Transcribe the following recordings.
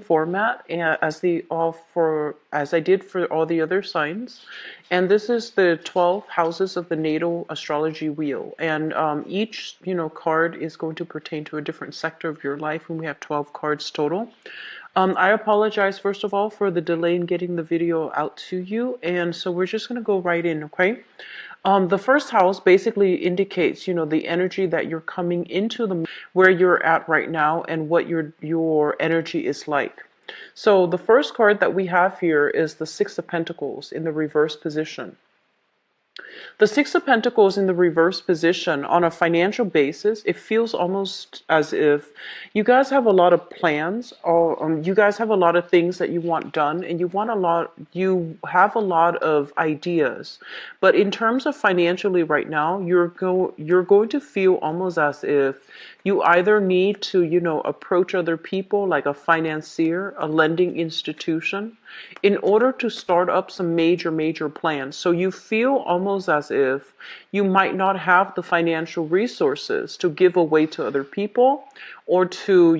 format as I did for all the other signs, and this is the 12 houses of the natal astrology wheel, and each card is going to pertain to a different sector of your life, and we have 12 cards total. I apologize first of all for the delay in getting the video out to you, and so we're just going to go right in, okay? The first house basically indicates, the energy that you're coming into, where you're at right now, and what your energy is like. So the first card that we have here is the Six of Pentacles in the reverse position. The Six of Pentacles in the reverse position, on a financial basis, it feels almost as if you guys have a lot of plans, or you guys have a lot of things that you want done, and you have a lot of ideas. But in terms of financially right now, you're going to feel almost as if you either need to, approach other people like a financier, a lending institution, in order to start up some major plans. So you feel almost as if you might not have the financial resources to give away to other people, or to,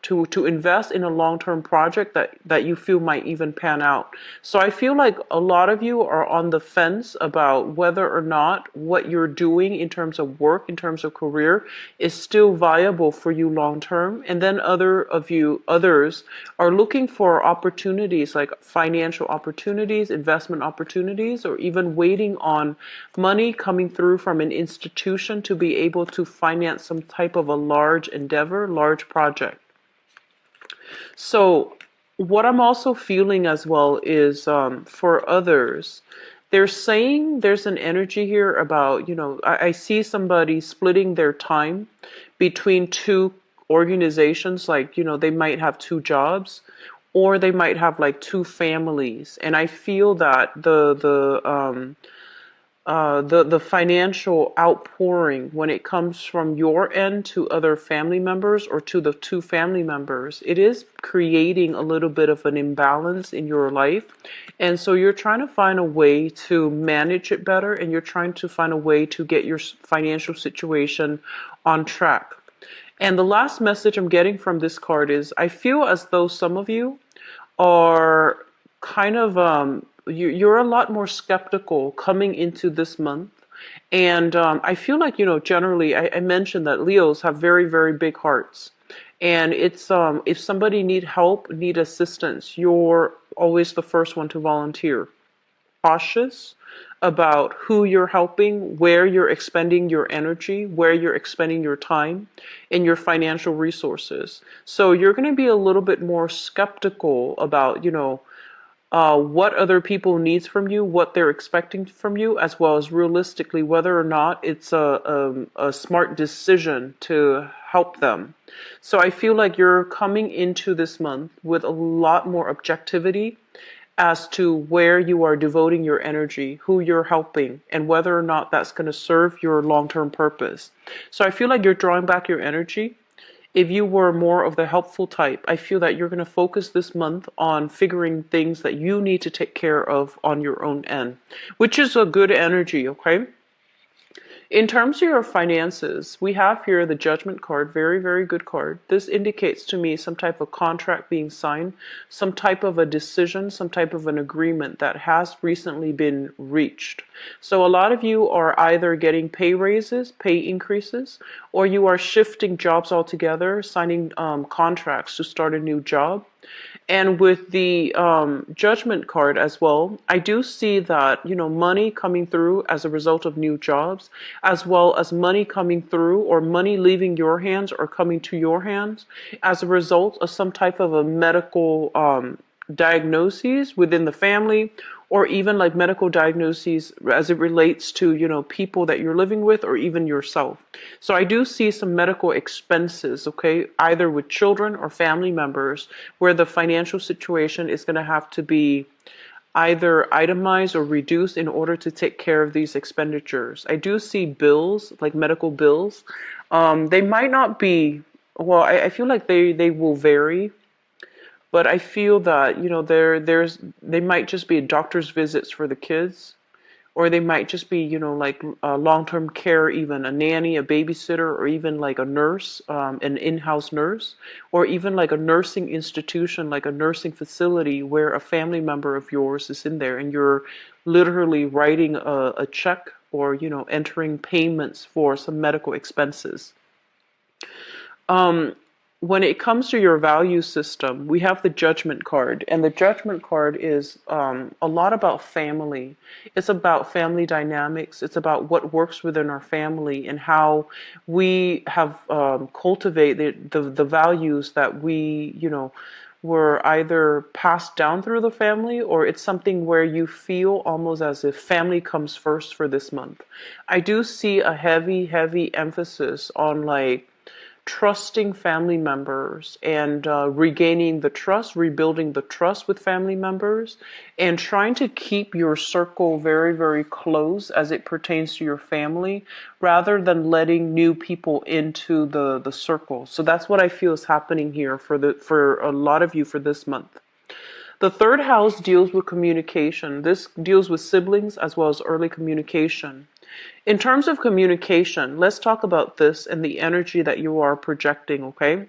to invest in a long-term project that you feel might even pan out. So I feel like a lot of you are on the fence about whether or not what you're doing in terms of work, in terms of career, is still viable for you long term. And then others are looking for opportunities like financial opportunities, investment opportunities, or even waiting on money coming through from an institution to be able to finance some type of a large endeavor, large project. So what I'm also feeling as well is, for others, they're saying there's an energy here about, I see somebody splitting their time between two organizations, like, they might have two jobs, or they might have like two families. And I feel that the financial outpouring, when it comes from your end to other family members, or to the two family members, it is creating a little bit of an imbalance in your life. And so you're trying to find a way to manage it better, and you're trying to find a way to get your financial situation on track. And the last message I'm getting from this card is, I feel as though some of you are kind of you're a lot more skeptical coming into this month. And I feel like, generally, I mentioned that Leos have very big hearts. And it's if somebody need help, need assistance, you're always the first one to volunteer. Cautious about who you're helping, where you're expending your energy, where you're expending your time, and your financial resources. So you're going to be a little bit more skeptical about, what other people needs from you, what they're expecting from you, as well as realistically whether or not it's a smart decision to help them. So I feel like you're coming into this month with a lot more objectivity as to where you are devoting your energy, who you're helping, and whether or not that's going to serve your long-term purpose. So I feel like you're drawing back your energy. If you were more of the helpful type, I feel that you're going to focus this month on figuring things that you need to take care of on your own end, which is a good energy, okay? In terms of your finances, we have here the Judgment card, very good card. This indicates to me some type of contract being signed, some type of a decision, some type of an agreement that has recently been reached. So a lot of you are either getting pay raises, pay increases, or you are shifting jobs altogether, signing contracts to start a new job. And with the Judgment card as well, I do see that, money coming through as a result of new jobs, as well as money coming through, or money leaving your hands or coming to your hands as a result of some type of a medical diagnoses within the family, or even like medical diagnoses as it relates to, people that you're living with, or even yourself. So I do see some medical expenses, okay, either with children or family members, where the financial situation is going to have to be either itemized or reduced in order to take care of these expenditures. I do see bills, like medical bills. They might not be, well, I feel like they will vary. But I feel that, they might just be doctor's visits for the kids, or they might just be, like long-term care, even a nanny, a babysitter, or even like a nurse, an in-house nurse, or even like a nursing institution, like a nursing facility where a family member of yours is in there and you're literally writing a check or, entering payments for some medical expenses. Um, when it comes to your value system, we have the judgment card, and the judgment card is a lot about family. It's about family dynamics. It's about what works within our family and how we have cultivated the values that we, were either passed down through the family, or it's something where you feel almost as if family comes first for this month. I do see a heavy, heavy emphasis on like trusting family members and regaining the trust, rebuilding the trust with family members, and trying to keep your circle very, very close as it pertains to your family, rather than letting new people into the circle. So that's what I feel is happening here for a lot of you for this month. The third house deals with communication. This deals with siblings as well as early communication. In terms of communication, let's talk about this and the energy that you are projecting, okay?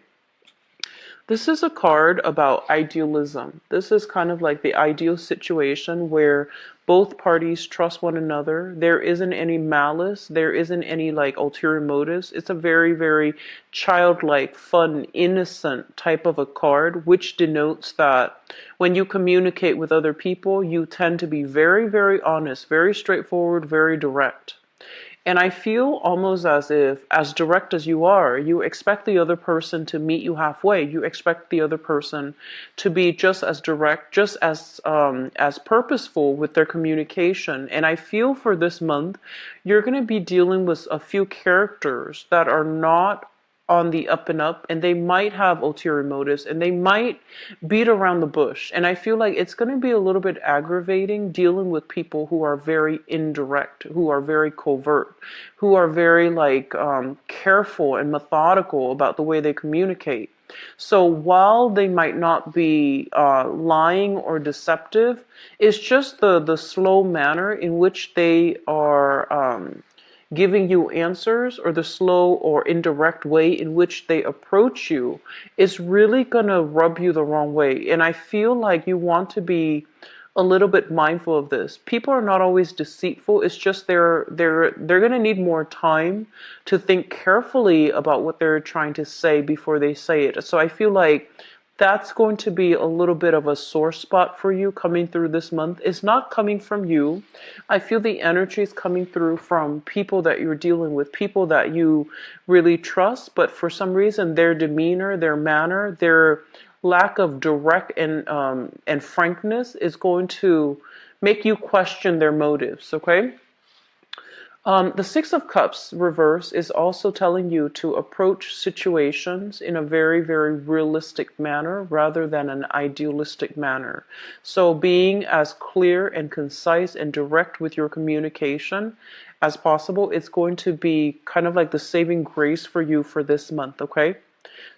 This is a card about idealism. This is kind of like the ideal situation where both parties trust one another. There isn't any malice. There isn't any like ulterior motives. It's a very, very childlike, fun, innocent type of a card, which denotes that when you communicate with other people, you tend to be very, very honest, very straightforward, very direct. And I feel almost as if, as direct as you are, you expect the other person to meet you halfway. You expect the other person to be just as direct, just as purposeful with their communication. And I feel for this month, you're going to be dealing with a few characters that are not on the up and up, and they might have ulterior motives, and they might beat around the bush. And I feel like it's going to be a little bit aggravating dealing with people who are very indirect, who are very covert, who are very like careful and methodical about the way they communicate. So while they might not be lying or deceptive, it's just the slow manner in which they are giving you answers, or the slow or indirect way in which they approach you, is really going to rub you the wrong way. And I feel like you want to be a little bit mindful of this. People are not always deceitful. It's just they're going to need more time to think carefully about what they're trying to say before they say it. So I feel like that's going to be a little bit of a sore spot for you coming through this month. It's not coming from you. I feel the energy is coming through from people that you're dealing with, people that you really trust, but for some reason their demeanor, their manner, their lack of direct and frankness is going to make you question their motives, okay? The Six of Cups reverse is also telling you to approach situations in a very, very realistic manner rather than an idealistic manner. So being as clear and concise and direct with your communication as possible, it's going to be kind of like the saving grace for you for this month, okay?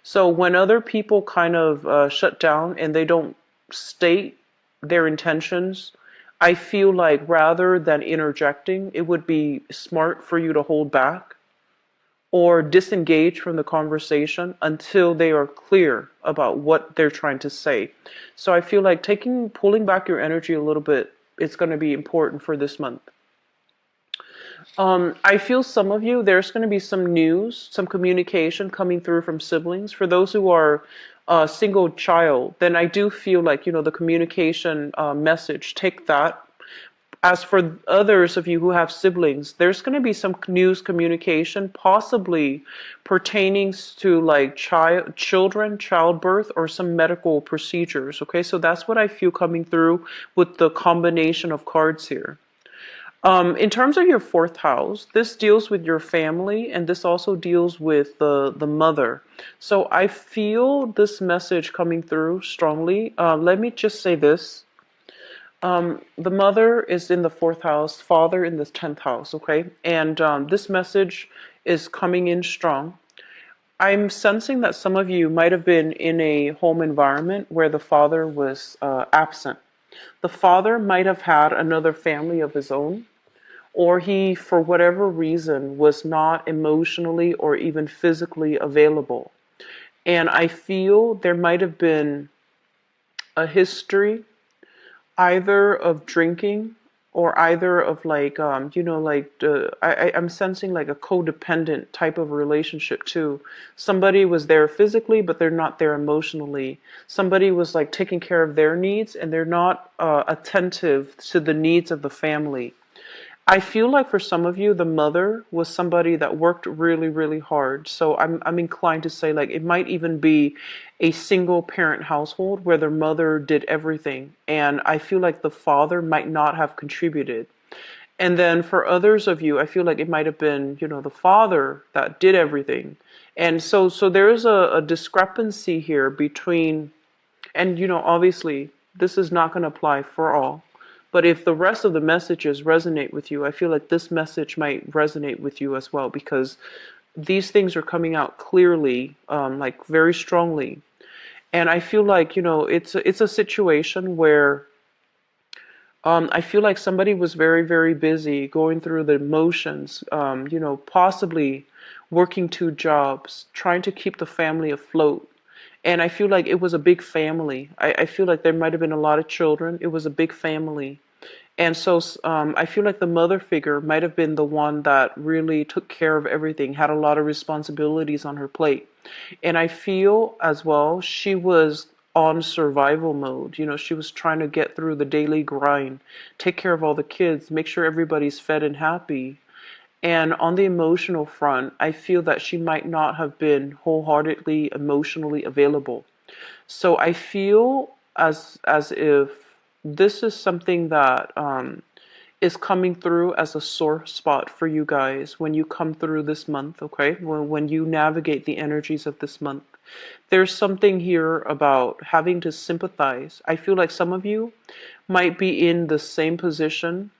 So when other people kind of shut down and they don't state their intentions, I feel like rather than interjecting, it would be smart for you to hold back or disengage from the conversation until they are clear about what they're trying to say. So I feel like pulling back your energy a little bit is going to be important for this month. I feel some of you, there's going to be some news, some communication coming through from siblings. For those who are a single child, then I do feel like, the communication message, take that. As for others of you who have siblings, there's going to be some news communication, possibly pertaining to like children, childbirth, or some medical procedures. Okay, so that's what I feel coming through with the combination of cards here. In terms of your fourth house, this deals with your family, and this also deals with the mother. So I feel this message coming through strongly. Let me just say this. The mother is in the fourth house, father in the 10th house, okay? And this message is coming in strong. I'm sensing that some of you might have been in a home environment where the father was absent. The father might have had another family of his own. or he, for whatever reason, was not emotionally or even physically available. And I feel there might have been a history either of drinking or either of like like I'm sensing like a codependent type of relationship too. Somebody was there physically but they're not there emotionally. Somebody was like taking care of their needs and they're not attentive to the needs of the family. I feel like for some of you, the mother was somebody that worked really, really hard. So I'm inclined to say like it might even be a single parent household where the mother did everything. And I feel like the father might not have contributed. And then for others of you, I feel like it might have been, the father that did everything. And so there's a discrepancy here between, and obviously this is not going to apply for all. But if the rest of the messages resonate with you, I feel like this message might resonate with you as well because these things are coming out clearly, like very strongly. And I feel like, it's a situation where I feel like somebody was very, very busy going through the motions, possibly working two jobs, trying to keep the family afloat. And I feel like it was a big family. I feel like there might have been a lot of children. It was a big family. And so I feel like the mother figure might have been the one that really took care of everything, had a lot of responsibilities on her plate. And I feel as well she was on survival mode. She was trying to get through the daily grind, take care of all the kids, make sure everybody's fed and happy. And on the emotional front, I feel that she might not have been wholeheartedly emotionally available. So I feel as if this is something that is coming through as a sore spot for you guys when you come through this month, okay? When you navigate the energies of this month. There's something here about having to sympathize. I feel like some of you might be in the same position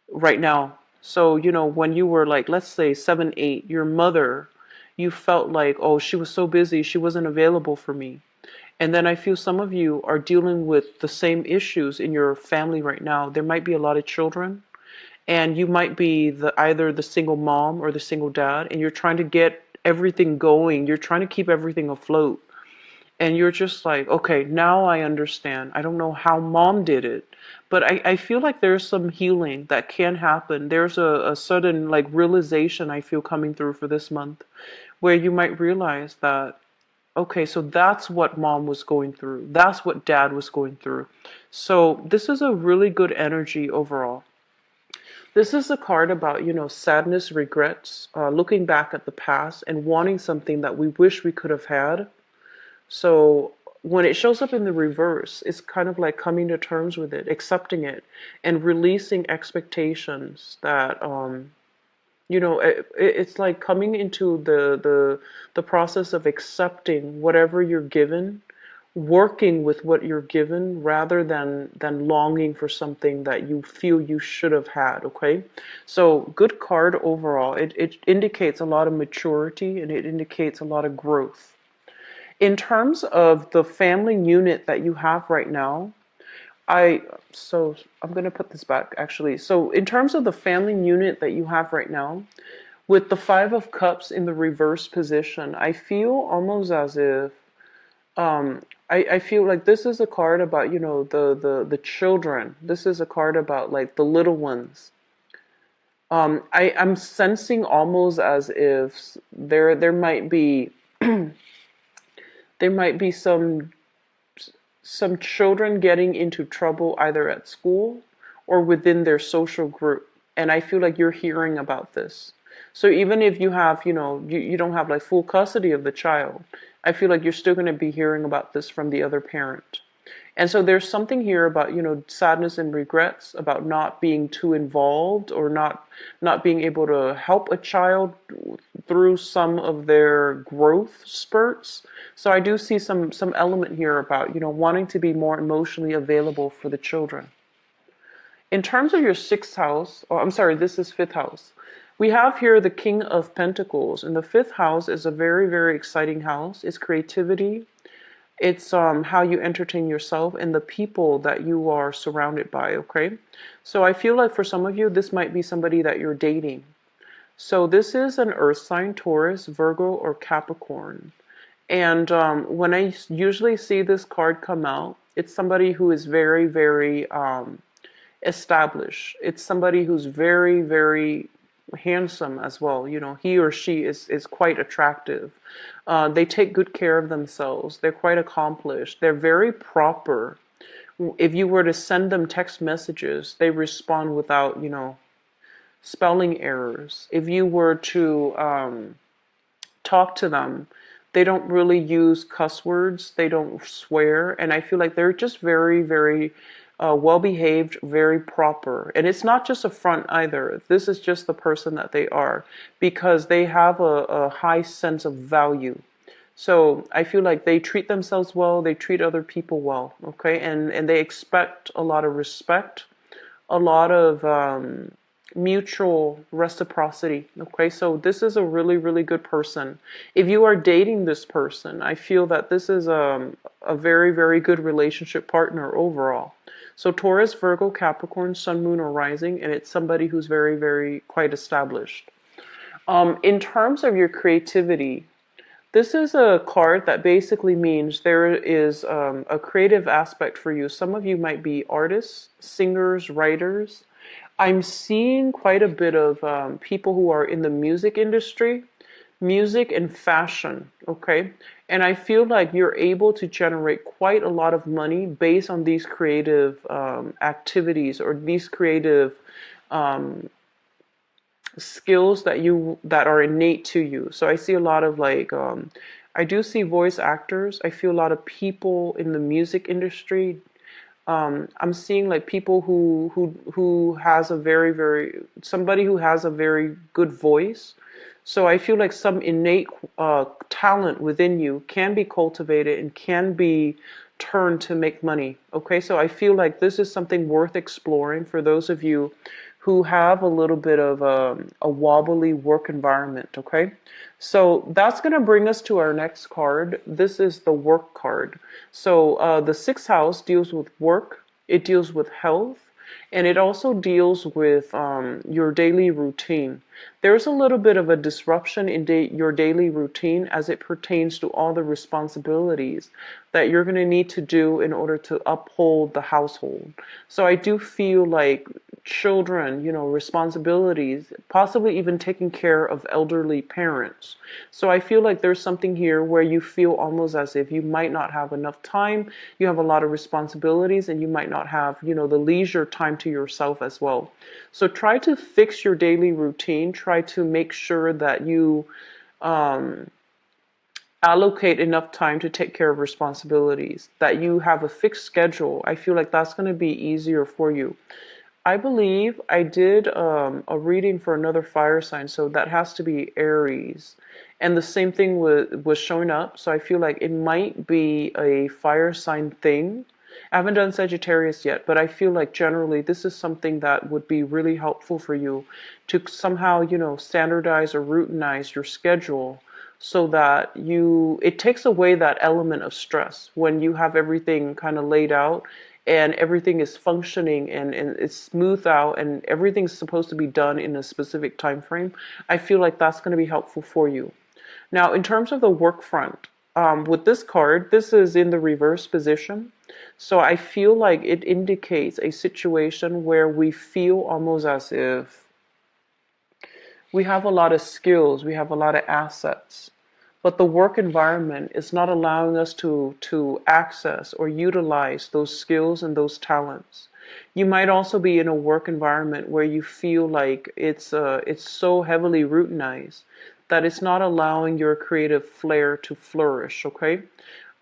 right now. So, when you were like, let's say 7, 8, your mother, you felt like, oh, she was so busy, she wasn't available for me. And then I feel some of you are dealing with the same issues in your family right now. There might be a lot of children, and you might be either the single mom or the single dad, and you're trying to get everything going. You're trying to keep everything afloat. And you're just like, okay, now I understand. I don't know how mom did it, but I feel like there's some healing that can happen. There's a sudden like realization I feel coming through for this month where you might realize that, okay, so that's what mom was going through. That's what dad was going through. So this is a really good energy overall. This is a card about, sadness, regrets, looking back at the past and wanting something that we wish we could have had. So when it shows up in the reverse, it's kind of like coming to terms with it, accepting it, and releasing expectations that, it's like coming into the process of accepting whatever you're given, working with what you're given rather than longing for something that you feel you should have had. Okay, so good card overall. It indicates a lot of maturity and it indicates a lot of growth. In terms of the family unit that you have right now, I'm going to put this back actually. So in terms of the family unit that you have right now, with the Five of Cups in the reverse position, I feel almost as if I feel like this is a card about, the children. This is a card about like the little ones. I'm sensing almost as if there might be there might be some children getting into trouble either at school or within their social group. And I feel like you're hearing about this. So even if you have, you don't have like full custody of the child, I feel like you're still going to be hearing about this from the other parent. And so there's something here about, sadness and regrets about not being too involved or not being able to help a child through some of their growth spurts. So I do see some element here about, wanting to be more emotionally available for the children. In terms of your sixth house, or I'm sorry, this is fifth house. We have here the King of Pentacles, and the fifth house is a very, very exciting house. It's creativity. It's how you entertain yourself and the people that you are surrounded by, okay? So I feel like for some of you, this might be somebody that you're dating. So this is an earth sign, Taurus, Virgo, or Capricorn. And when I usually see this card come out, it's somebody who is very, very established. It's somebody who's very, very handsome as well. You know, he or she is quite attractive. They take good care of themselves. They're quite accomplished. They're very proper. If you were to send them text messages, they respond without, spelling errors. If you were to talk to them, they don't really use cuss words. They don't swear. And I feel like they're just very, very well behaved, very proper. And it's not just a front either. This is just the person that they are because they have a high sense of value. So I feel like they treat themselves well, they treat other people well, okay? And they expect a lot of respect, a lot of mutual reciprocity. Okay, so this is a really, really good person. If you are dating this person, I feel that this is a very, very good relationship partner overall. So Taurus, Virgo, Capricorn, Sun, Moon, or Rising, and it's somebody who's very, very quite established. In terms of your creativity, this is a card that basically means there is a creative aspect for you. Some of you might be artists, singers, writers. I'm seeing quite a bit of people who are in the music industry, music and fashion, okay? And I feel like you're able to generate quite a lot of money based on these creative activities or these creative skills that are innate to you. So I see a lot of like I do see voice actors. I feel a lot of people in the music industry. I'm seeing like people who has a very, very somebody who has a very good voice. So I feel like some innate talent within you can be cultivated and can be turned to make money. Okay, so I feel like this is something worth exploring for those of you who have a little bit of a wobbly work environment. Okay, so that's going to bring us to our next card. This is the work card. So the sixth house deals with work, it deals with health, and it also deals with your daily routine. There's a little bit of a disruption in your daily routine as it pertains to all the responsibilities that you're going to need to do in order to uphold the household. So I do feel like children, responsibilities, possibly even taking care of elderly parents. So I feel like there's something here where you feel almost as if you might not have enough time, you have a lot of responsibilities, and you might not have, the leisure time to yourself as well. So try to fix your daily routine, try to make sure that you allocate enough time to take care of responsibilities, that you have a fixed schedule. I feel like that's going to be easier for you. I believe I did a reading for another fire sign, so that has to be Aries. And the same thing was showing up, so I feel like it might be a fire sign thing. I haven't done Sagittarius yet, but I feel like generally this is something that would be really helpful for you to somehow, standardize or routinize your schedule so that it takes away that element of stress when you have everything kind of laid out and everything is functioning and it's smoothed out and everything's supposed to be done in a specific time frame. I feel like that's going to be helpful for you. Now, in terms of the work front, with this card, this is in the reverse position. So I feel like it indicates a situation where we feel almost as if we have a lot of skills, we have a lot of assets, but the work environment is not allowing us to access or utilize those skills and those talents. You might also be in a work environment where you feel like it's so heavily routinized that it's not allowing your creative flair to flourish. Okay,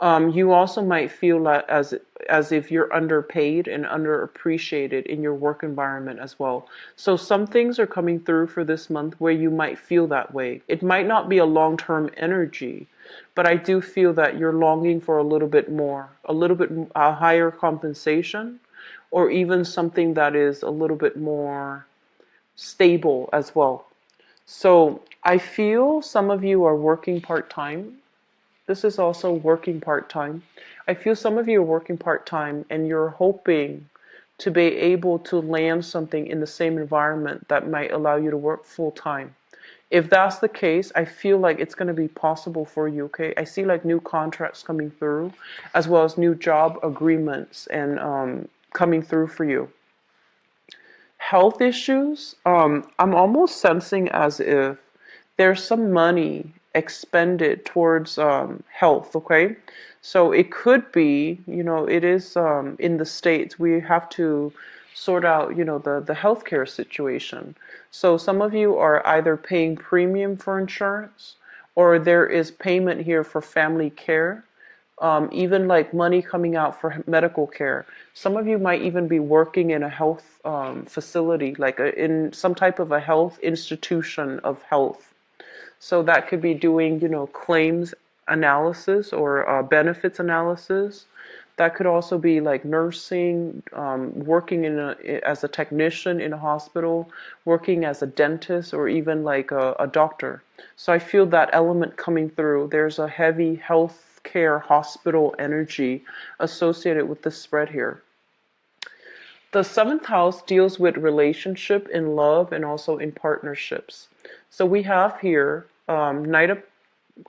you also might feel like as if you're underpaid and underappreciated in your work environment as well. So some things are coming through for this month where you might feel that way. It might not be a long-term energy, but I do feel that you're longing for a little bit more, a higher compensation, or even something that is a little bit more stable as well. So I feel some of you are working part-time. This is also working part-time. I feel some of you are working part-time and you're hoping to be able to land something in the same environment that might allow you to work full-time. If that's the case, I feel like it's going to be possible for you, okay? I see like new contracts coming through, as well as new job agreements and coming through for you. Health issues, I'm almost sensing as if there's some money expended towards health, okay? So it could be, it is in the States, we have to sort out, the healthcare situation. So some of you are either paying premium for insurance or there is payment here for family care, even like money coming out for medical care. Some of you might even be working in a health facility, like in some type of a health institution of health. So that could be doing, claims analysis or benefits analysis. That could also be like nursing, working as a technician in a hospital, working as a dentist, or even like a doctor. So I feel that element coming through. There's a heavy health care hospital energy associated with this spread here. The seventh house deals with relationship in love and also in partnerships. So we have here Knight of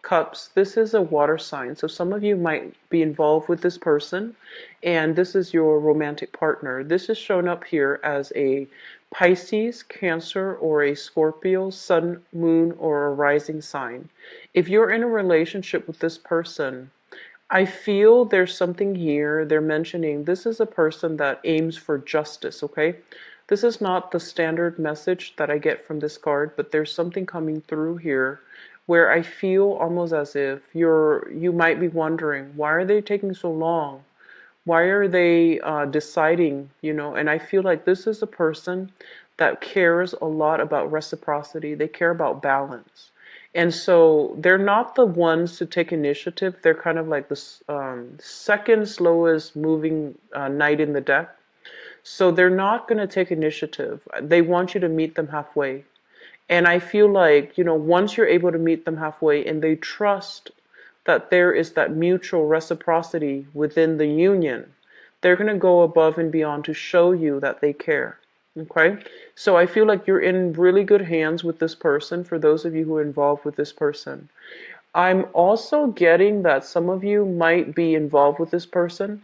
Cups. This is a water sign. So some of you might be involved with this person and this is your romantic partner. This is shown up here as a Pisces, Cancer, or a Scorpio, Sun, Moon, or a rising sign. If you're in a relationship with this person, I feel there's something here. They're mentioning this is a person that aims for justice, okay? This is not the standard message that I get from this card, but there's something coming through here where I feel almost as if you might be wondering, why are they taking so long? Why are they deciding, And I feel like this is a person that cares a lot about reciprocity. They care about balance. And so they're not the ones to take initiative. They're kind of like the second slowest moving knight in the deck. So they're not going to take initiative. They want you to meet them halfway. And I feel like, once you're able to meet them halfway and they trust that there is that mutual reciprocity within the union, they're going to go above and beyond to show you that they care. Okay? So I feel like you're in really good hands with this person, for those of you who are involved with this person. I'm also getting that some of you might be involved with this person,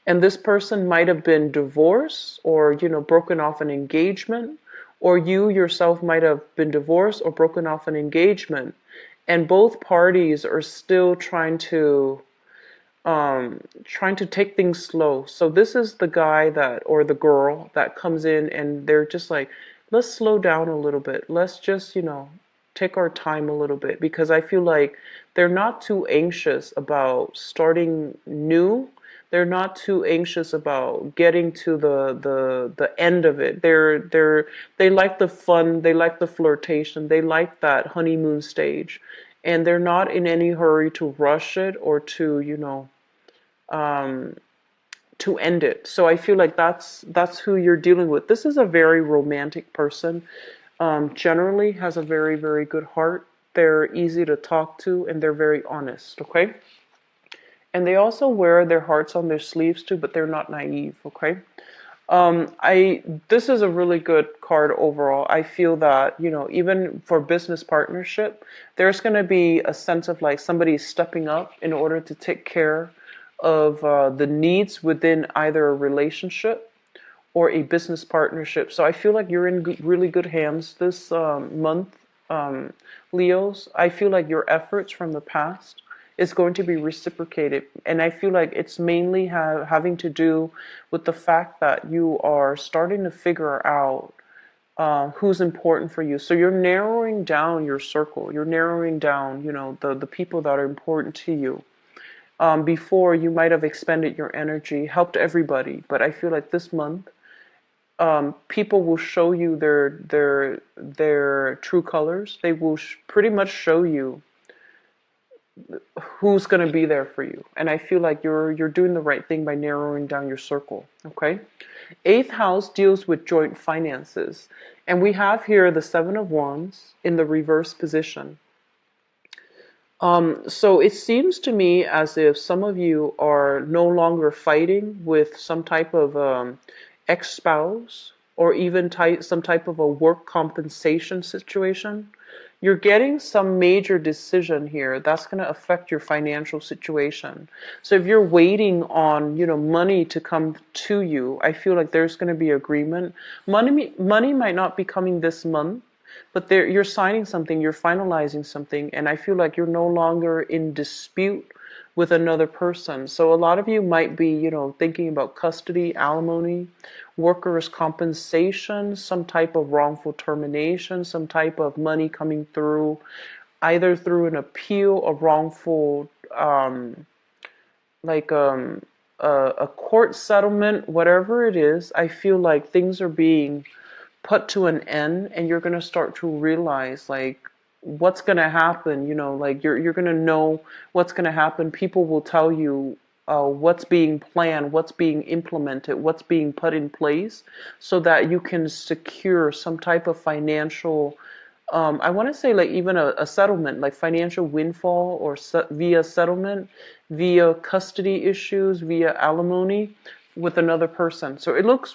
and this person might have been divorced or, broken off an engagement, or you yourself might have been divorced or broken off an engagement, and both parties are still trying to take things slow. So this is the guy or the girl that comes in and they're just like, let's slow down a little bit. Let's just, take our time a little bit, because I feel like they're not too anxious about starting new. They're not too anxious about getting to the end of it. They like the fun, they like the flirtation, they like that honeymoon stage, and they're not in any hurry to rush it or to end it. So I feel like that's who you're dealing with. This is a very romantic person. Generally has a very, very good heart. They're easy to talk to and they're very honest, okay? And they also wear their hearts on their sleeves too, but they're not naive, okay? This is a really good card overall. I feel that, even for business partnership, there's going to be a sense of like somebody stepping up in order to take care of the needs within either a relationship or a business partnership. So I feel like you're in really good hands this month, Leos. I feel like your efforts from the past is going to be reciprocated. And I feel like it's mainly having to do with the fact that you are starting to figure out who's important for you. So you're narrowing down your circle. You're narrowing down, the people that are important to you. Before, you might have expended your energy, helped everybody. But I feel like this month, people will show you their true colors. They will pretty much show you who's going to be there for you. And I feel like you're doing the right thing by narrowing down your circle, okay? Eighth house deals with joint finances. And we have here the Seven of Wands in the reverse position. So it seems to me as if some of you are no longer fighting with some type of ex-spouse or even some type of a work compensation situation. You're getting some major decision here that's going to affect your financial situation. So if you're waiting on, money to come to you, I feel like there's going to be agreement. Money might not be coming this month, but you're signing something, you're finalizing something, and I feel like you're no longer in dispute with another person. So a lot of you might be, thinking about custody, alimony, workers' compensation, some type of wrongful termination, some type of money coming through, either through an appeal, a wrongful, like a court settlement, whatever it is. I feel like things are being put to an end, and you're going to start to realize like what's going to happen, like you're going to know what's going to happen. People will tell you what's being planned, what's being implemented, what's being put in place, so that you can secure some type of financial, I want to say like even a settlement, like financial windfall, or via settlement, via custody issues, via alimony with another person. So it looks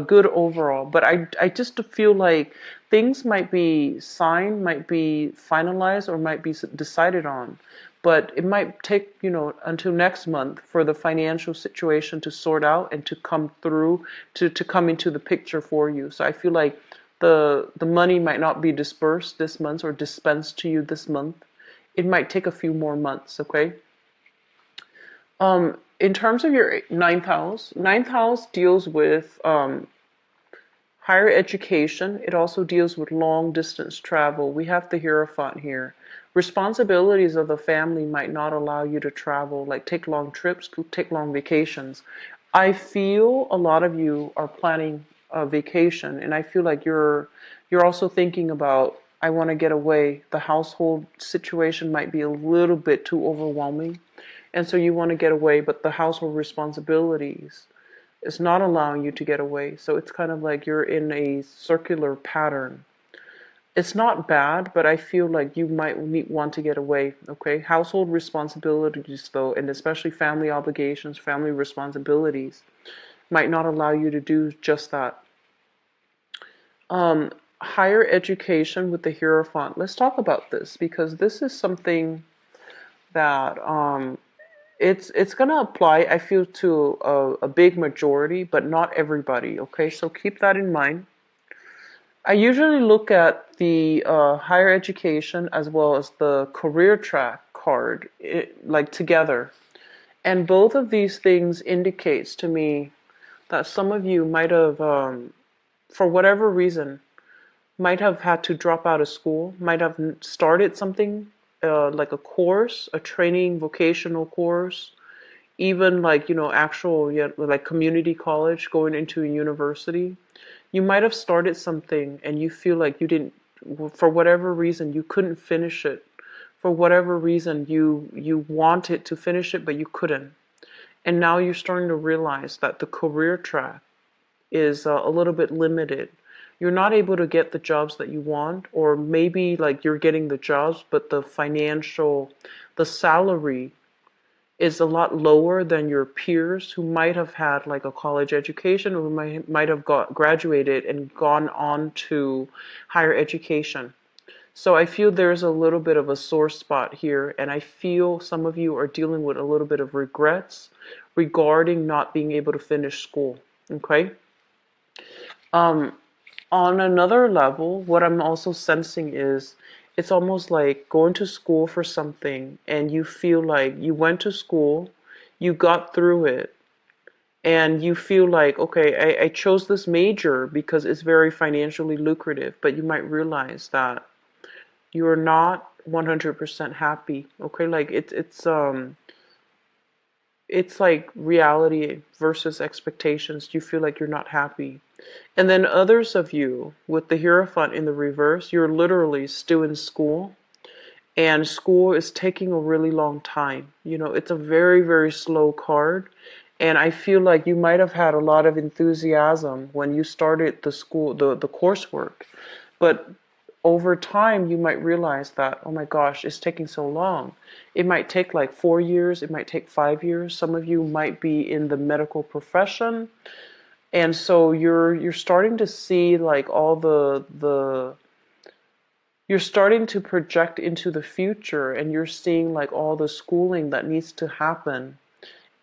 good overall, but I just feel like things might be signed, might be finalized, or might be decided on. But it might take, until next month for the financial situation to sort out and to come through, to come into the picture for you. So I feel like the money might not be dispersed this month or dispensed to you this month. It might take a few more months, okay? In terms of your ninth house deals with higher education. It also deals with long distance travel. We have the Hierophant here. Responsibilities of the family might not allow you to travel, like take long trips, take long vacations. I feel a lot of you are planning a vacation, and I feel like you're also thinking about, I want to get away. The household situation might be a little bit too overwhelming, and so you want to get away, but the household responsibilities is not allowing you to get away. So it's kind of like you're in a circular pattern. It's not bad, but I feel like you might want to get away, okay? Household responsibilities, though, and especially family obligations, family responsibilities, might not allow you to do just that. Higher education with the Hierophant. Let's talk about this, because this is something that it's going to apply, I feel, to a big majority, but not everybody, okay? So keep that in mind. I usually look at the higher education as well as the career track card, like together. And both of these things indicates to me that some of you might have, for whatever reason, might have had to drop out of school, might have started something like a course, a training vocational course, even like, actual, yeah, like community college, going into a university. You might have started something and you feel like you didn't, for whatever reason, you couldn't finish it. For whatever reason, you wanted to finish it, but you couldn't. And now you're starting to realize that the career track is a little bit limited. You're not able to get the jobs that you want, or maybe like you're getting the jobs, but the salary is a lot lower than your peers who might have had like a college education, or who might have graduated and gone on to higher education. So I feel there's a little bit of a sore spot here, and I feel some of you are dealing with a little bit of regrets regarding not being able to finish school. Okay? On another level, what I'm also sensing is it's almost like going to school for something, and you feel like you went to school, you got through it, and you feel like, okay, I chose this major because it's very financially lucrative, but you might realize that you are not 100% happy. Okay, like it's like reality versus expectations. You feel like you're not happy. And then others of you with the Hierophant in the reverse, you're literally still in school, and school is taking a really long time. It's a very, very slow card. And I feel like you might have had a lot of enthusiasm when you started the school, the coursework. But over time, you might realize that, oh my gosh, it's taking so long. It might take like 4 years, it might take 5 years. Some of you might be in the medical profession. And so you're starting to see like all the you're starting to project into the future, and you're seeing like all the schooling that needs to happen.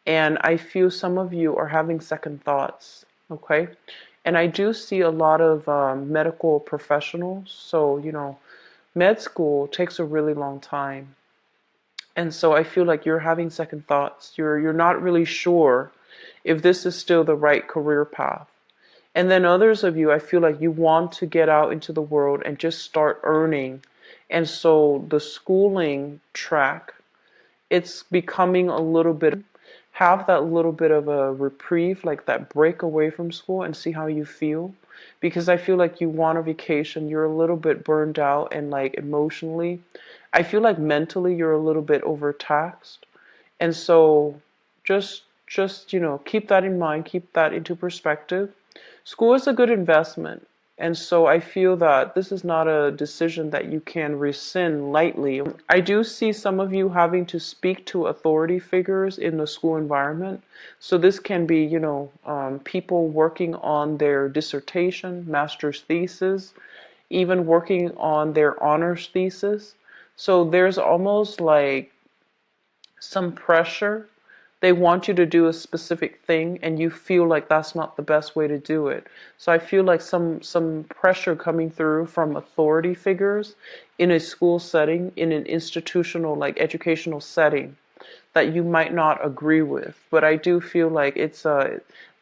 And I feel some of you are having second thoughts, okay? And I do see a lot of medical professionals. So, med school takes a really long time. And so I feel like you're having second thoughts. You're not really sure if this is still the right career path. And then others of you, I feel like you want to get out into the world and just start earning. And so the schooling track, it's becoming a little bit, have that little bit of a reprieve, like that break away from school and see how you feel. Because I feel like you want a vacation. You're a little bit burned out, and like emotionally, I feel like mentally you're a little bit overtaxed. And so just, keep that in mind, keep that into perspective. School is a good investment. And so I feel that this is not a decision that you can rescind lightly. I do see some of you having to speak to authority figures in the school environment. So this can be, people working on their dissertation, master's thesis, even working on their honors thesis. So there's almost like some pressure. They want you to do a specific thing, and you feel like that's not the best way to do it. So I feel like some pressure coming through from authority figures in a school setting, in an institutional, like educational setting, that you might not agree with. But I do feel like it's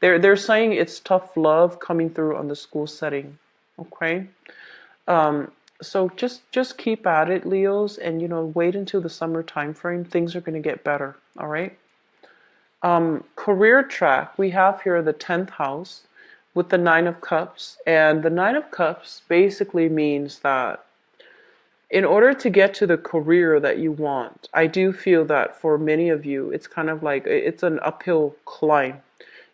they're saying it's tough love coming through on the school setting. Okay. So just keep at it, Leos, and wait until the summer time frame. Things are going to get better. All right. Career track, we have here the 10th house with the 9 of Cups. And the 9 of Cups basically means that in order to get to the career that you want, I do feel that for many of you, it's kind of like it's an uphill climb.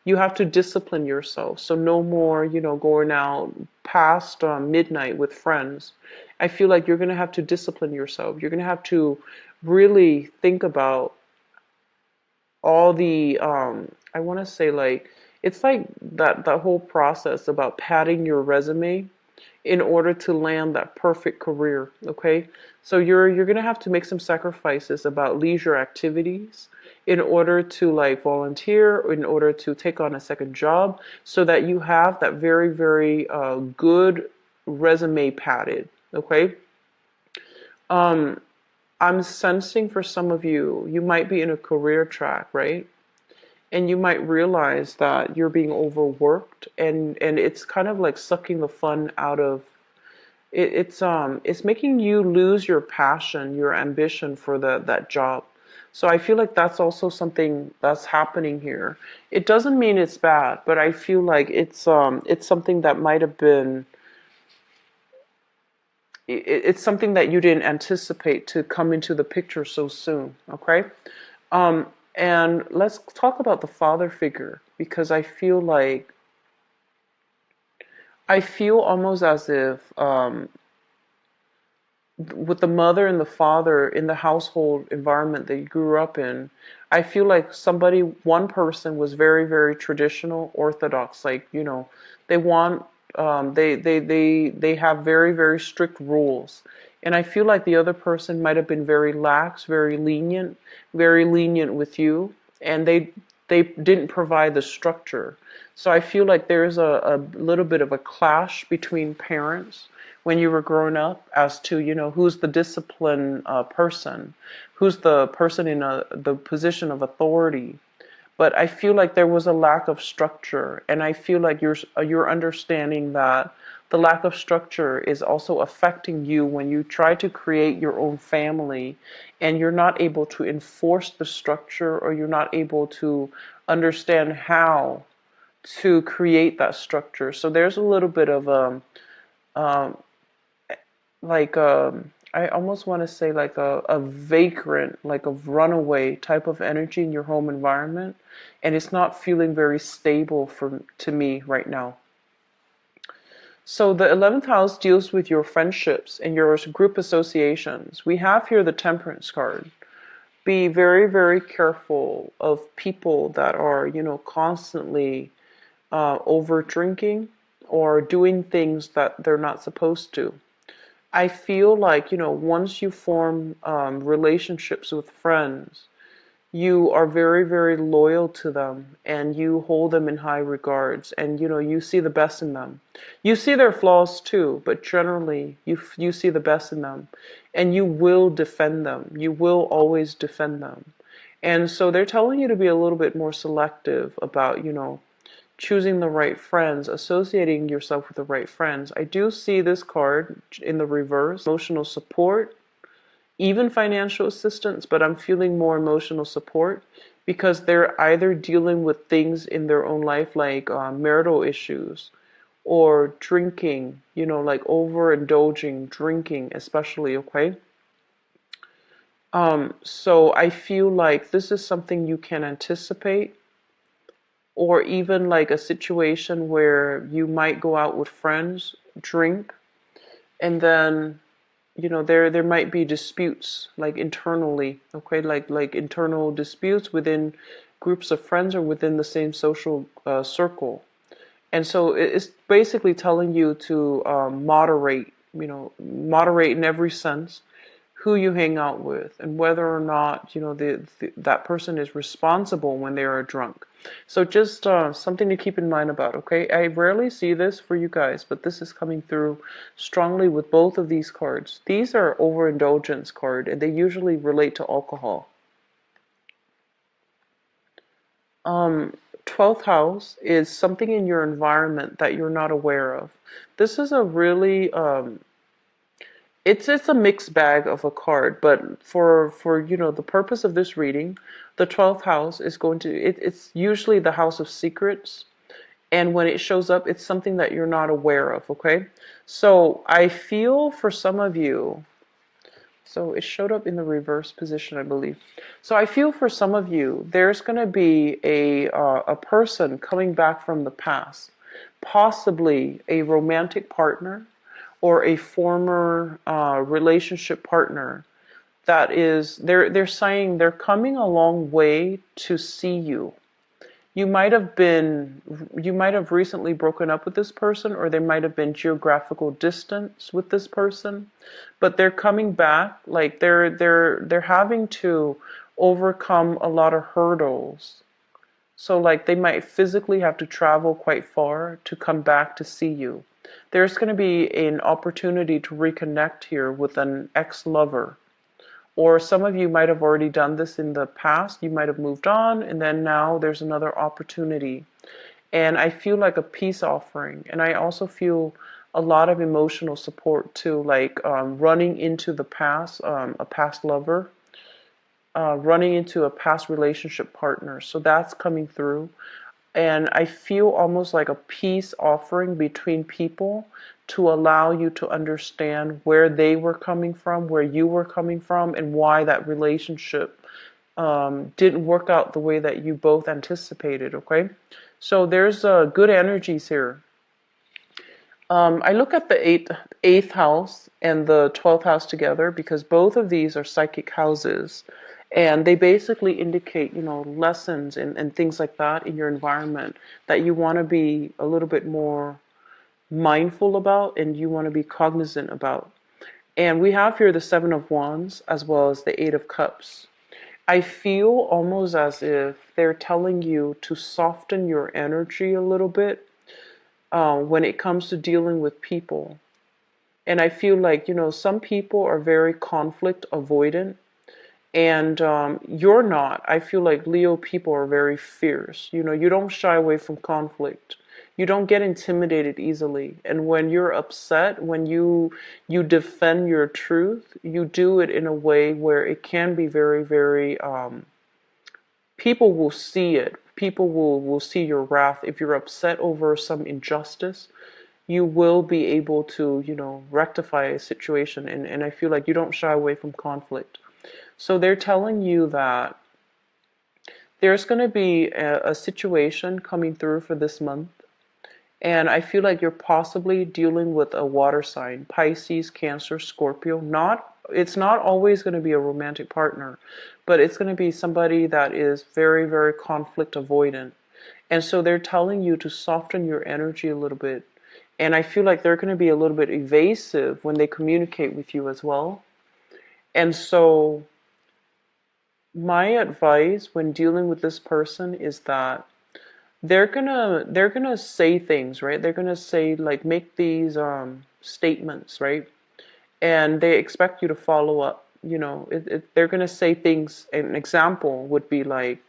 You have to discipline yourself. So no more, going out past midnight with friends. I feel like you're going to have to discipline yourself. You're going to have to really think about all the I want to say, like, it's like that whole process about padding your resume in order to land that perfect career. Okay, so you're gonna have to make some sacrifices about leisure activities in order to like volunteer, in order to take on a second job, so that you have that very very good resume padded. Okay. um I'm sensing for some of you, you might be in a career track, right? And you might realize that you're being overworked, and it's kind of like sucking the fun out of it. It's making you lose your passion, your ambition for that job. So I feel like that's also something that's happening here. It doesn't mean it's bad, but I feel like it's something that might have been it's something that you didn't anticipate to come into the picture so soon. Okay. And let's talk about the father figure, because I feel almost as if with the mother and the father in the household environment that you grew up in, I feel like one person was very, very traditional, orthodox. Like, they want, they have very, very strict rules. And I feel like the other person might have been very lax, very lenient with you, and they didn't provide the structure. So I feel like there's a little bit of a clash between parents when you were growing up as to, who's the disciplined person, who's the person in the position of authority. But I feel like there was a lack of structure, and I feel like you're understanding that the lack of structure is also affecting you when you try to create your own family, and you're not able to enforce the structure, or you're not able to understand how to create that structure. So there's a little bit of um, like I almost want to say like a vagrant, like a runaway type of energy in your home environment, and it's not feeling very stable to me right now. So the 11th house deals with your friendships and your group associations. We have here the Temperance card. Be very, very careful of people that are, constantly over drinking or doing things that they're not supposed to. I feel like, once you form relationships with friends, you are very, very loyal to them and you hold them in high regards, and you see the best in them. You see their flaws too, but generally you see the best in them, and you will defend them. You will always defend them. And so they're telling you to be a little bit more selective about, choosing the right friends, associating yourself with the right friends. I do see this card in the reverse, emotional support, even financial assistance, but I'm feeling more emotional support because they're either dealing with things in their own life like marital issues or drinking, like overindulging, drinking especially, okay? So I feel like this is something you can anticipate, or even like a situation where you might go out with friends, drink, and then there might be disputes like internally, okay, like internal disputes within groups of friends or within the same social circle. And so it's basically telling you to moderate, moderate in every sense who you hang out with and whether or not that person is responsible when they are drunk. So just something to keep in mind about, okay? I rarely see this for you guys, but this is coming through strongly with both of these cards. These are overindulgence card, and they usually relate to alcohol. 12th house is something in your environment that you're not aware of. This is a really it's a mixed bag of a card, but for the purpose of this reading, the 12th house is going to it's usually the house of secrets, and when it shows up, it's something that you're not aware of, okay? So I feel for some of you, so it showed up in the reverse position, I believe. So I feel for some of you, there's going to be a person coming back from the past, possibly a romantic partner or a former relationship partner that is they're saying they're coming a long way to see you. You might have recently broken up with this person, or there might have been geographical distance with this person, but they're coming back, like they're having to overcome a lot of hurdles. So like they might physically have to travel quite far to come back to see you. There's going to be an opportunity to reconnect here with an ex-lover. Or some of you might have already done this in the past. You might have moved on, and then now there's another opportunity. And I feel like a peace offering. And I also feel a lot of emotional support too, like running into the past, a past lover, running into a past relationship partner. So that's coming through. And I feel almost like a peace offering between people to allow you to understand where they were coming from, where you were coming from, and why that relationship didn't work out the way that you both anticipated, okay? So there's good energies here. I look at the eighth house and the 12th house together because both of these are psychic houses. And they basically indicate, lessons and things like that in your environment that you want to be a little bit more mindful about and you want to be cognizant about. And we have here the Seven of Wands as well as the Eight of Cups. I feel almost as if they're telling you to soften your energy a little bit when it comes to dealing with people. And I feel like, some people are very conflict avoidant. And you're not. I feel like Leo people are very fierce. You don't shy away from conflict. You don't get intimidated easily. And when you're upset, when you defend your truth, you do it in a way where it can be very, very, people will see it. People will see your wrath. If you're upset over some injustice, you will be able to, rectify a situation. And I feel like you don't shy away from conflict. So they're telling you that there's going to be a situation coming through for this month, And I feel like you're possibly dealing with a water sign, Pisces, Cancer, Scorpio. It's not always going to be a romantic partner, but it's going to be somebody that is very, very conflict avoidant. And so they're telling you to soften your energy a little bit. And I feel like they're going to be a little bit evasive when they communicate with you as well. And so my advice when dealing with this person is that they're gonna say things, right? They're gonna say, like, make these statements, right? And they expect you to follow up. They're gonna say things. An example would be like,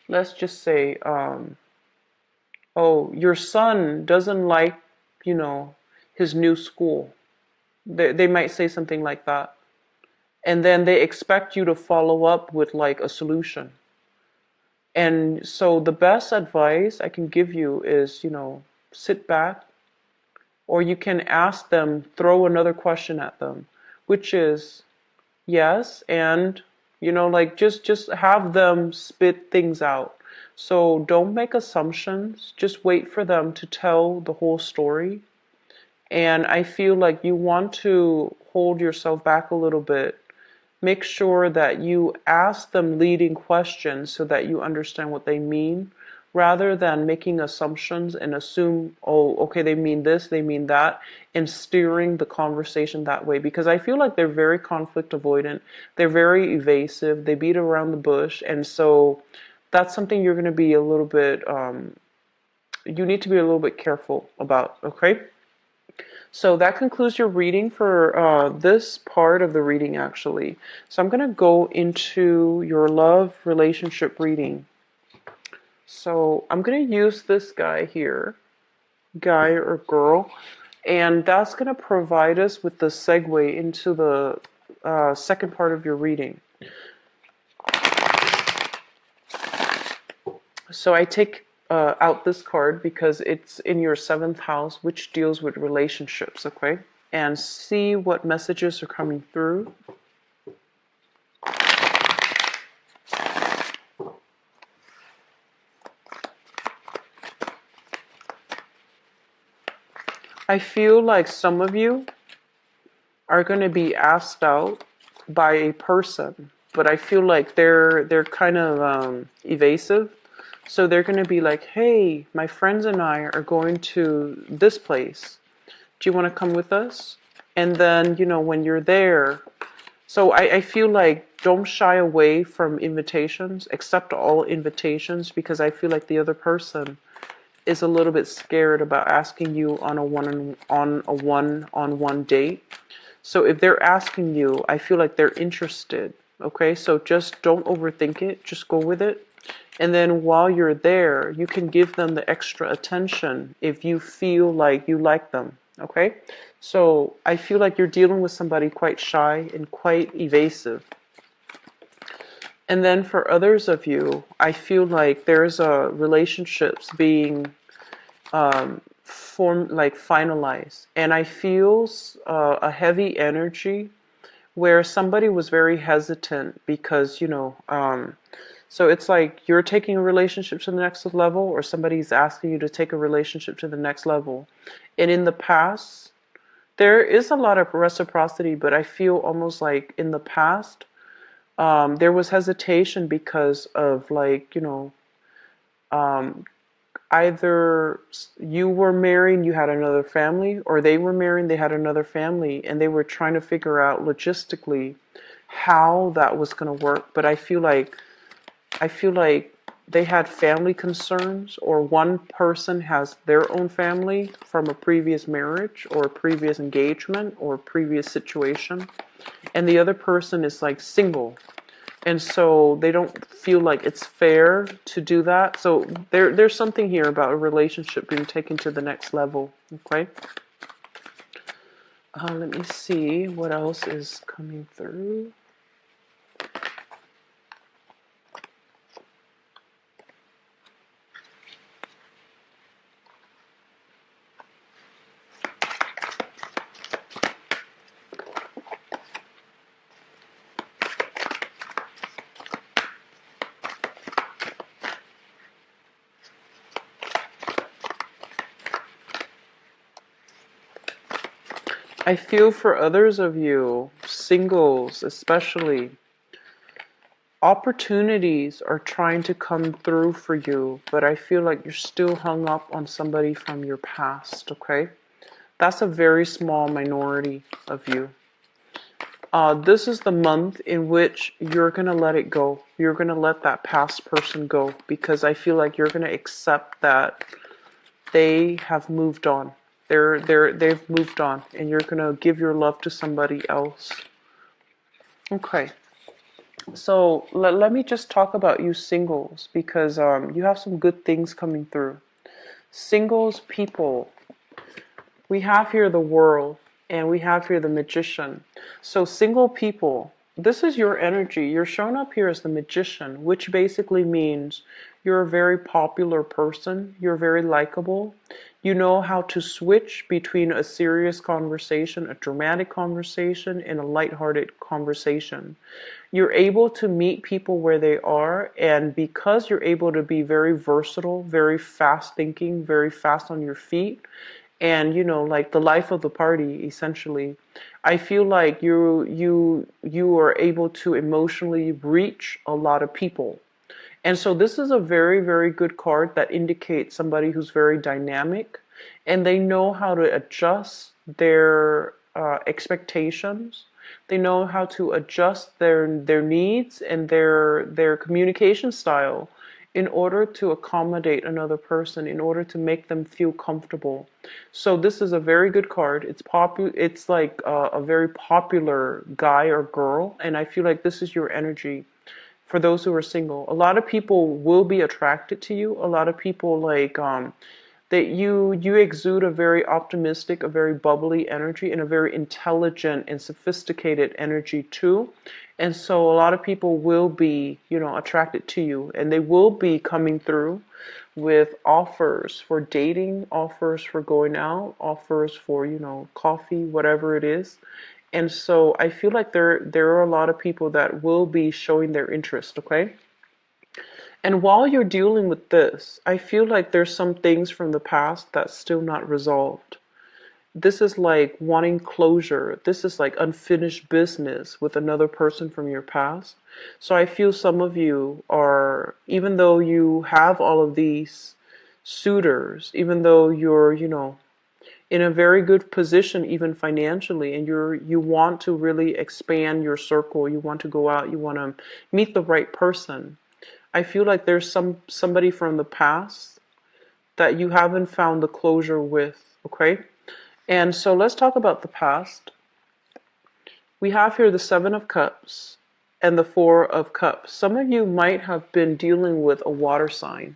let's just say, oh, your son doesn't like, you know, his new school. They might say something like that, and then they expect you to follow up with like a solution. And so the best advice I can give you is, sit back, or you can ask them, throw another question at them, which is yes, and like just have them spit things out. So don't make assumptions, just wait for them to tell the whole story. And I feel like you want to hold yourself back a little bit. Make sure that you ask them leading questions so that you understand what they mean, rather than making assumptions and assume, oh, okay, they mean this, they mean that, and steering the conversation that way. Because I feel like they're very conflict avoidant, they're very evasive, they beat around the bush, and so that's something you're going to be a little bit, you need to be a little bit careful about, okay? So that concludes your reading for this part of the reading, actually. So I'm going to go into your love relationship reading. So I'm going to use this guy here, guy or girl, and that's going to provide us with the segue into the second part of your reading. So I take out this card because it's in your 7th house, which deals with relationships, okay? And see what messages are coming through. I feel like some of you are going to be asked out by a person, but I feel like they're kind of evasive. So they're going to be like, hey, my friends and I are going to this place. Do you want to come with us? And then, when you're there, so I feel like don't shy away from invitations, accept all invitations, because I feel like the other person is a little bit scared about asking you on a one-on-one date. So if they're asking you, I feel like they're interested. Okay, so just don't overthink it. Just go with it. And then while you're there, you can give them the extra attention if you feel like you like them. Okay, so I feel like you're dealing with somebody quite shy and quite evasive. And then for others of you, I feel like there's relationships being formed, like finalized. And I feel a heavy energy where somebody was very hesitant because, so it's like you're taking a relationship to the next level, or somebody's asking you to take a relationship to the next level. And in the past, there is a lot of reciprocity, but I feel almost like in the past, there was hesitation because of, like, either you were married, you had another family, or they were married, they had another family, and they were trying to figure out logistically how that was going to work. But I feel like they had family concerns, or one person has their own family from a previous marriage or a previous engagement or a previous situation, and the other person is like single. And so they don't feel like it's fair to do that. So there's something here about a relationship being taken to the next level. Okay. Let me see what else is coming through. I feel for others of you, singles especially, opportunities are trying to come through for you, but I feel like you're still hung up on somebody from your past, okay? That's a very small minority of you. This is the month in which you're going to let it go. You're going to let that past person go because I feel like you're going to accept that they have moved on. They've moved on and you're going to give your love to somebody else. Okay. So let me just talk about you singles because you have some good things coming through. Singles people, we have here the world and we have here the magician. So single people, this is your energy. You're shown up here as the magician, which basically means you're a very popular person. You're very likable. You know how to switch between a serious conversation, a dramatic conversation, and a lighthearted conversation. You're able to meet people where they are, and because you're able to be very versatile, very fast thinking, very fast on your feet, and like the life of the party essentially, I feel like you are able to emotionally reach a lot of people. And so this is a very, very good card that indicates somebody who's very dynamic and they know how to adjust their expectations. They know how to adjust their needs and their communication style in order to accommodate another person, in order to make them feel comfortable. So this is a very good card. It's like a very popular guy or girl, and I feel like this is your energy for those who are single. A lot of people will be attracted to you. A lot of people like that you exude a very optimistic, a very bubbly energy and a very intelligent and sophisticated energy too. And so a lot of people will be, attracted to you and they will be coming through with offers for dating, offers for going out, offers for, coffee, whatever it is. And so I feel like there are a lot of people that will be showing their interest, okay? And while you're dealing with this, I feel like there's some things from the past that's still not resolved. This is like wanting closure. This is like unfinished business with another person from your past. So I feel some of you are, even though you have all of these suitors, even though you're, in a very good position even financially and you want to really expand your circle, you want to go out, you want to meet the right person. I feel like there's somebody from the past that you haven't found the closure with, okay? And so let's talk about the past. We have here the 7 of Cups and the 4 of Cups. Some of you might have been dealing with a water sign.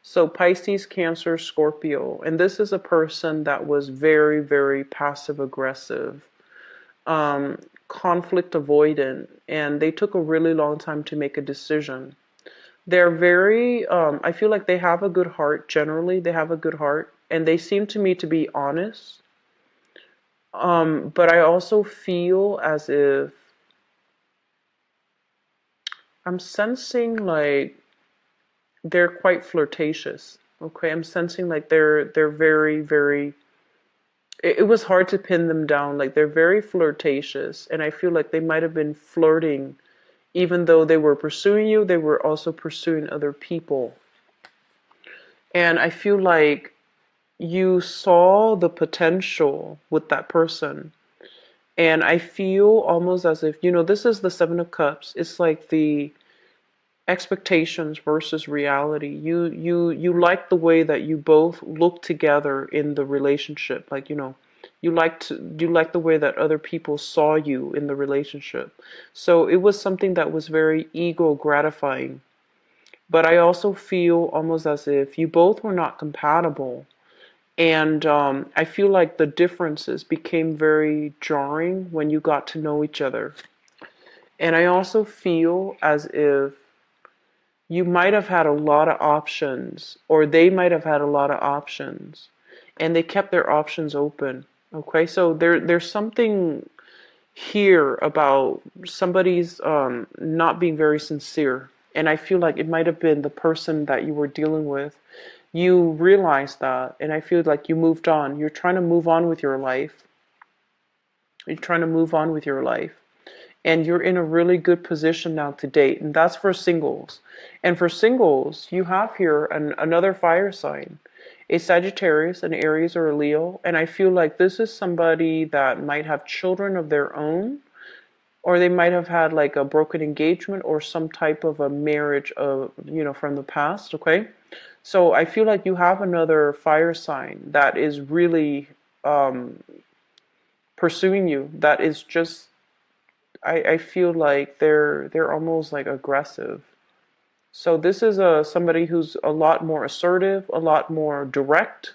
So Pisces, Cancer, Scorpio. And this is a person that was very, very passive aggressive, conflict avoidant, and they took a really long time to make a decision. They're very, I feel like they have a good heart. Generally, they have a good heart, and they seem to me to be honest. But I also feel as if I'm sensing like they're quite flirtatious. Okay, I'm sensing like they're very, very. It was hard to pin them down. Like they're very flirtatious, and I feel like they might have been flirting, even though they were pursuing you. They were also pursuing other people, and I feel like you saw the potential with that person. And I feel almost as if, this is the 7 of Cups. It's like the expectations versus reality. You like the way that you both look together in the relationship. Like, you like the way that other people saw you in the relationship. So it was something that was very ego gratifying. But I also feel almost as if you both were not compatible. And I feel like the differences became very jarring when you got to know each other. And I also feel as if you might have had a lot of options, or they might have had a lot of options, and they kept their options open. Okay, so there's something here about somebody's not being very sincere. And I feel like it might have been the person that you were dealing with. You realized that, and I feel like you moved on. You're trying to move on with your life. You're trying to move on with your life. And you're in a really good position now to date. And that's for singles. And for singles, you have here another fire sign, a Sagittarius, an Aries, or a Leo. And I feel like this is somebody that might have children of their own, or they might have had like a broken engagement or some type of a marriage of, from the past. Okay. So I feel like you have another fire sign that is really pursuing you. That is just, I feel like they're almost like aggressive. So this is somebody who's a lot more assertive, a lot more direct,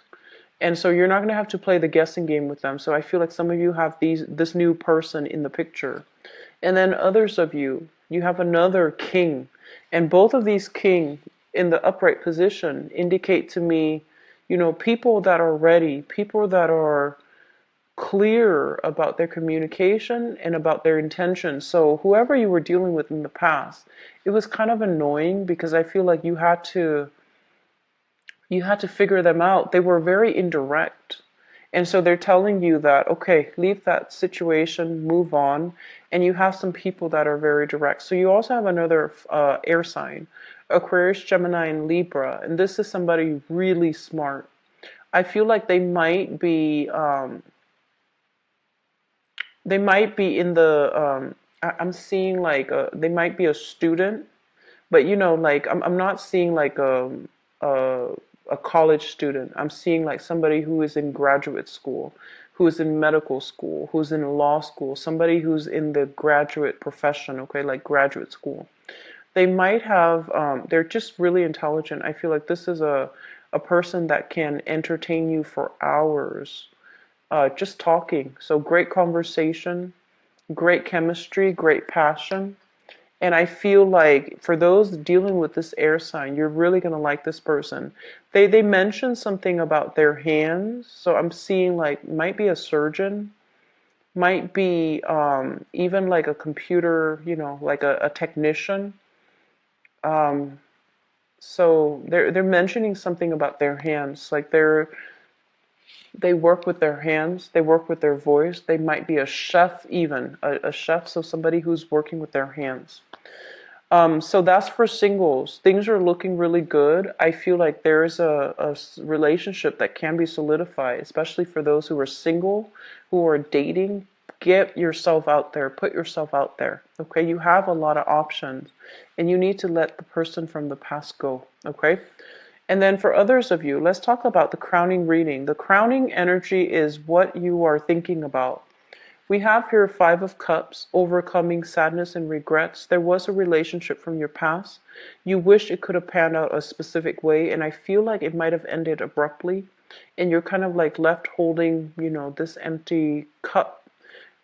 and so you're not going to have to play the guessing game with them. So I feel like some of you have this new person in the picture, and then others of you have another king, and both of these king in the upright position indicate to me, people that are ready, people that are clear about their communication and about their intentions. So whoever you were dealing with in the past, it was kind of annoying because I feel like you had to figure them out. They were very indirect. And so they're telling you that, okay, leave that situation, move on. And you have some people that are very direct. So you also have another air sign, Aquarius, Gemini, and Libra. And this is somebody really smart. I feel like they might be in the I'm seeing like they might be a student, but like I'm not seeing like a a college student. I'm seeing like somebody who is in graduate school, who is in medical school, who's in law school, somebody who's in the graduate profession, okay, like graduate school. They might have they're just really intelligent. I feel like this is a person that can entertain you for hours, just talking. So great conversation, great chemistry, great passion. And I feel like for those dealing with this air sign, you're really going to like this person. They mentioned something about their hands. So I'm seeing like might be a surgeon, might be even like a computer, like a technician. Um, so they're mentioning something about their hands, like they work with their hands, they work with their voice. They might be a chef, even a chef, so somebody who's working with their hands. So that's for singles. Things are looking really good. I feel like there's a relationship that can be solidified, especially for those who are single, who are dating. Get yourself out there, put yourself out there. Okay, you have a lot of options, and you need to let the person from the past go. Okay. And then for others of you, let's talk about the crowning reading. The crowning energy is what you are thinking about. We have here Five of Cups, overcoming sadness and regrets. There was a relationship from your past. You wish it could have panned out a specific way, and I feel like it might have ended abruptly. And you're kind of like left holding, this empty cup.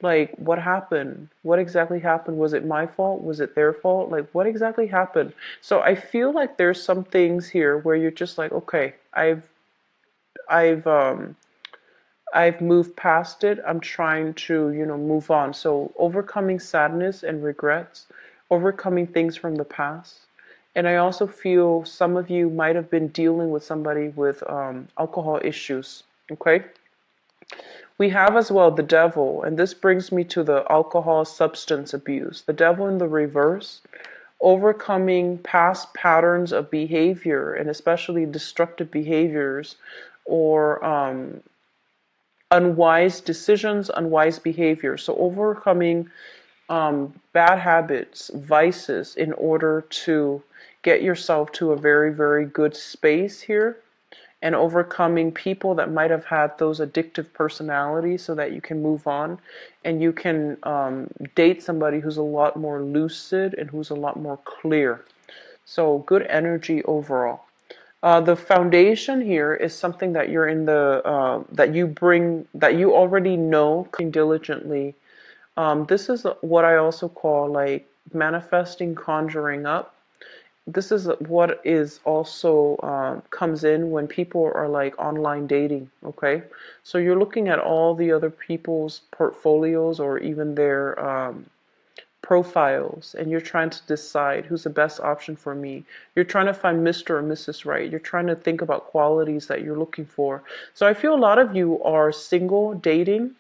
Like, what happened? What exactly happened? Was it my fault? Was it their fault? Like, what exactly happened? So I feel like there's some things here where you're just like, okay, I've I've moved past it. I'm trying to, move on. So overcoming sadness and regrets, overcoming things from the past. And I also feel some of you might have been dealing with somebody with alcohol issues. Okay. We have as well the devil, and this brings me to the alcohol substance abuse. The devil in the reverse, overcoming past patterns of behavior, and especially destructive behaviors or unwise decisions, unwise behavior. So overcoming bad habits, vices, in order to get yourself to a very, very good space here, and overcoming people that might have had those addictive personalities so that you can move on and you can date somebody who's a lot more lucid and who's a lot more clear. So good energy overall. The foundation here is something that you're in that you bring, that you already know diligently. This is what I also call like manifesting, conjuring up. This is what is also comes in when people are like online dating. Okay, so you're looking at all the other people's portfolios or even their profiles, and you're trying to decide who's the best option for me. You're trying to find Mr. or Mrs. Right. You're trying to think about qualities that you're looking for. So I feel a lot of you are single, dating,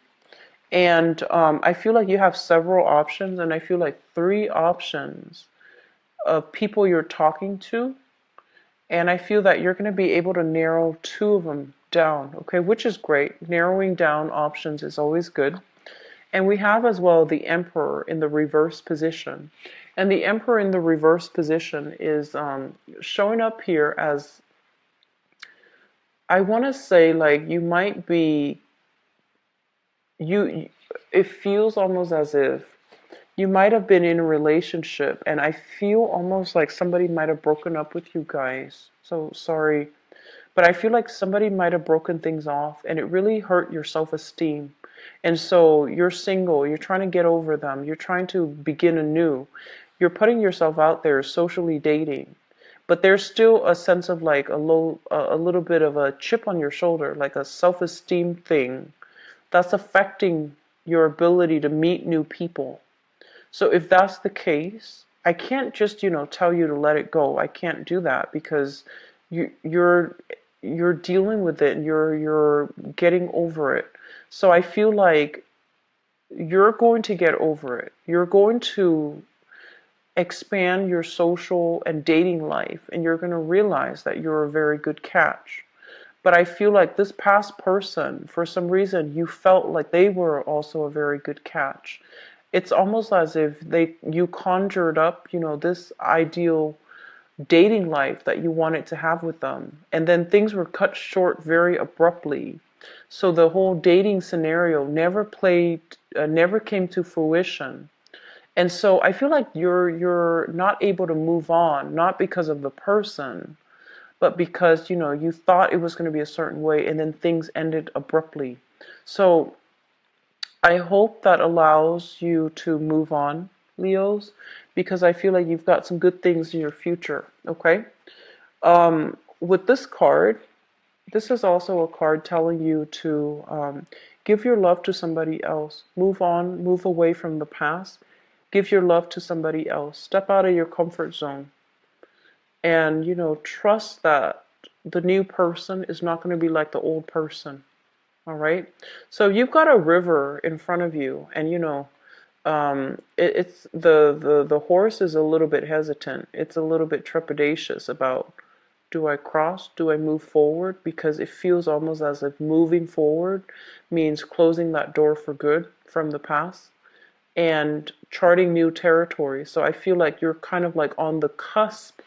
And I feel like you have several options, and I feel like three options of people you're talking to. And I feel that you're going to be able to narrow two of them down, okay, which is great. Narrowing down options is always good. And we have as well the Emperor in the reverse position. And the Emperor in the reverse position is showing up here as, I want to say, like, you might be, you, it feels almost as if you might have been in a relationship, and I feel almost like somebody might have broken up with you guys. So sorry. But I feel like somebody might have broken things off and it really hurt your self-esteem. And so you're single, you're trying to get over them, you're trying to begin anew. You're putting yourself out there socially dating. But there's still a sense of like a little bit of a chip on your shoulder, like a self-esteem thing that's affecting your ability to meet new people. So if that's the case, I can't just, tell you to let it go. I can't do that because you're dealing with it and you're getting over it. So I feel like you're going to get over it. You're going to expand your social and dating life, and you're going to realize that you're a very good catch. But I feel like this past person, for some reason, you felt like they were also a very good catch. It's almost as if you conjured up, this ideal dating life that you wanted to have with them, and then things were cut short very abruptly. So the whole dating scenario never came to fruition. And so I feel like you're not able to move on, not because of the person, but because you thought it was going to be a certain way, and then things ended abruptly. So I hope that allows you to move on, Leos, because I feel like you've got some good things in your future. Okay. With this card, this is also a card telling you to give your love to somebody else. Move on, move away from the past. Give your love to somebody else. Step out of your comfort zone. And, trust that the new person is not going to be like the old person. All right. So you've got a river in front of you, and it's the horse is a little bit hesitant. It's a little bit trepidatious about, do I cross? Do I move forward? Because it feels almost as if moving forward means closing that door for good from the past and charting new territory. So I feel like you're kind of like on the cusp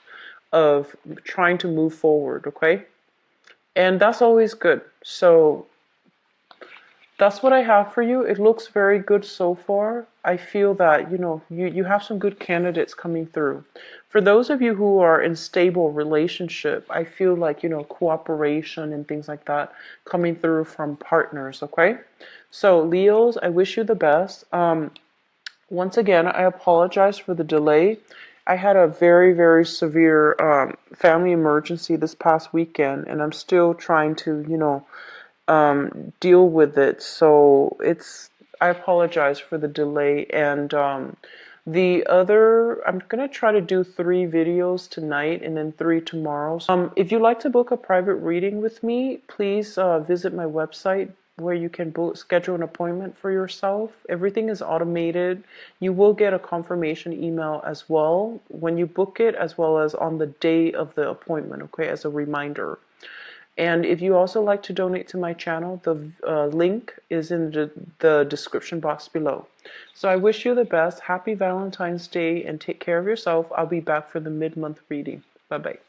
of trying to move forward, okay? And that's always good. So that's what I have for you. It looks very good so far. I feel that, you have some good candidates coming through. For those of you who are in stable relationship, I feel like, cooperation and things like that coming through from partners, okay? So Leos, I wish you the best. Once again, I apologize for the delay. I had a very, very severe family emergency this past weekend, and I'm still trying to, deal with it. So I apologize for the delay. And I'm going to try to do 3 videos tonight and then 3 tomorrow. If you'd like to book a private reading with me, please visit my website where you can schedule an appointment for yourself. Everything is automated. You will get a confirmation email as well when you book it, as well as on the day of the appointment, okay, as a reminder. And if you also like to donate to my channel, the link is in the description box below. So I wish you the best. Happy Valentine's Day and take care of yourself. I'll be back for the mid-month reading. Bye-bye.